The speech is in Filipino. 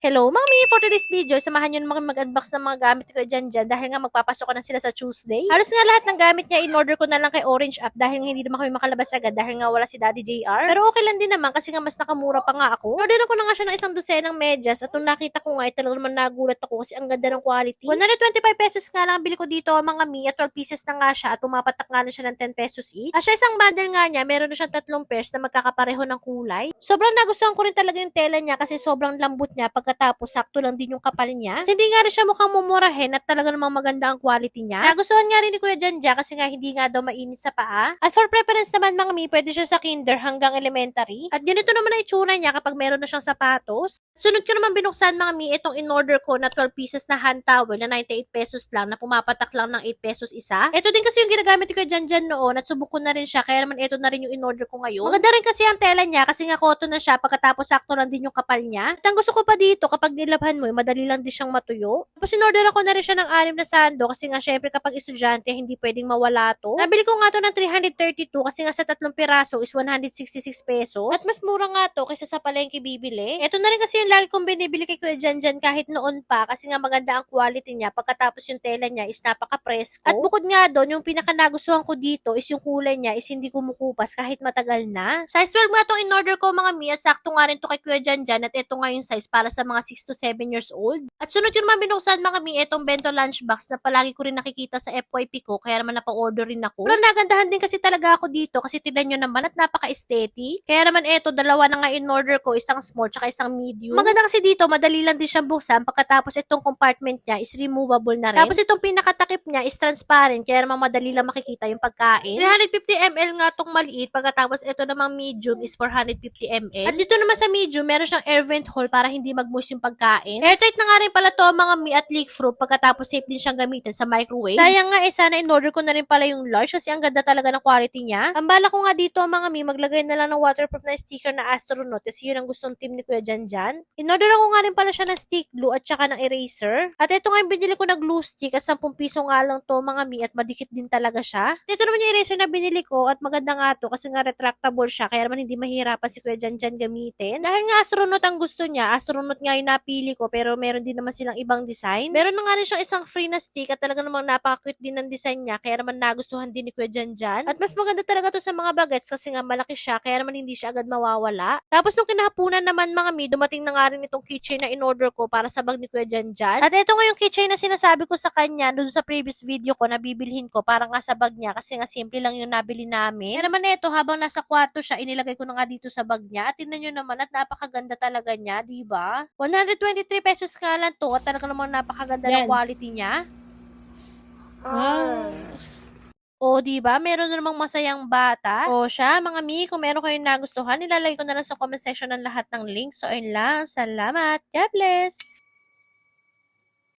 Hello, mami! For today's video, samahan nyo naman mag-unbox ng mga gamit ko dyan dahil nga magpapasok ko na sila sa Tuesday. Halos nga lahat ng gamit niya, in-order ko na lang kay Orange App dahil nga hindi naman kami makalabas agad dahil nga wala si Daddy JR. Pero okay lang din naman kasi nga mas nakamura pa nga ako. Order ko na nga siya ng isang dosenang medyas at nung nakita ko nga, talaga naman nagulat ako kasi ang ganda ng quality. 125 pesos nga lang bili ko dito mga mi at 12 pieces na nga siya at pumapatak nga na siya ng 10 pesos each. At siya isang bundle nga niya, meron na siyang 3 pairs na magkakapareho ng kulay. Sobrang nagustuhan ko rin talaga yung tela niya kasi sobrang lambot niya pagkatapos sakto lang din yung kapal niya. At hindi nga rin siya mukhang mumurahin at talaga namang maganda ang quality niya. Nagustuhan nga rin ni Kuya Janja kasi nga hindi nga daw mainit sa paa. At for preference naman mga mi, pwede siya sa kinder hanggang elementary. At ganito naman ang itsura niya kapag meron na siyang sapatos. Sunod ko naman binuksan mga mi itong in-order ko na 12 pieces na hand towel na 98 pesos lang na pumapatak lang ng 8 pesos isa. Ito din kasi yung ginagamit ko dyan noon at subok ko na rin siya kaya naman ito na rin yung in-order ko ngayon. Maganda rin kasi ang tela niya kasi nga cotton na siya pagkatapos sakto lang din yung kapal niya. At ang gusto ko pa dito kapag nilabhan mo, madali lang din siyang matuyo. Tapos in-order ako na rin siya ng 6 na sando kasi nga syempre kapag estudyante hindi pwedeng mawala to. Nabili ko nga to ng 332 kasi nga sa 3 piraso is 166 pesos. At mas mura nga to kaysa sa palengke bibili. Ito na rin kasi yung lagi kong binibili kay Kuya Janjan kahit noon pa kasi nga maganda ang quality niya pagkatapos yung tela niya is napaka-presko. At bukod nga doon, yung pinaka nagustuhan ko dito is yung kulay niya is hindi kumukupas kahit matagal na. Size 12 nga tong in-order ko mga mi at sakto nga rin to kay Kuya Janjan at ito nga yung size para sa mga 6 to 7 years old. At sunod yun naman binuksan mga mi itong bento lunchbox na palagi ko rin nakikita sa FYP ko kaya naman napa-order rin ako. Pero nagandahan din kasi talaga ako dito kasi tignan nyo naman at napaka-aesthetic. Kaya naman ito, dalawa na nga in-order ko, isang small tsaka isang medium. Maganda kasi dito, madali lang din siyang buksan pagkatapos itong compartment niya is removable na rin. Tapos itong pinakatakip niya is transparent kaya naman madali lang makikita yung pagkain. 350 ml nga tong maliit pagkatapos ito namang medium is 450 ml. At dito naman sa medium, meron siyang air vent hole para hindi mag-moist yung pagkain. Airtight na nga rin pala to mga mi at leak-proof pagkatapos safe din siyang gamitin sa microwave. Sayang nga sana in-order ko na rin pala yung large kasi ang ganda talaga ng quality niya. Ang bala ko nga dito mga mi, maglagay na lang ng waterproof na sticker na astronaut kasi yun ang gustong team ni Kuya Janjan. In-order ako nga rin pala siya ng stick glue at saka ng eraser. At ito nga yung binili ko na glue stick at 10 piso nga lang to mga mi at madikit din talaga siya. At ito naman yung eraser na binili ko at maganda nga to kasi nga retractable siya kaya naman hindi mahirapan si Kuya Janjan gamitin. Dahil nga astronaut ang gusto niya, astronaut nga yung napili ko pero meron din naman silang ibang design. Meron na nga rin siyang isang free na stick at talaga namang napaka-cute din ng design niya kaya naman nagustuhan din ni Kuya Janjan. At mas maganda talaga to sa mga bagets kasi nga malaki siya kaya naman hindi siya agad mawawala. Tapos nung kinahapunan naman mga mi, dumating na nga rin itong keychain na in-order ko para sa bag ni Kuya Janjan. At ito nga yung keychain na sinasabi ko sa kanya doon sa previous video ko na bibilhin ko para nga sa bag niya kasi nga simple lang yung nabili namin. Kaya naman ito habang nasa kwarto siya, inilagay ko na nga dito sa bag niya at tingnan nyo naman at napakaganda talaga niya, diba? 123 pesos nga lang to at talaga namang napakaganda ng quality niya. O, diba? Meron na namang masayang bata. O siya, mga mi, kung meron kayong nagustuhan, nilalagay ko na lang sa comment section ng lahat ng links. So, ayun lang. Salamat. God bless!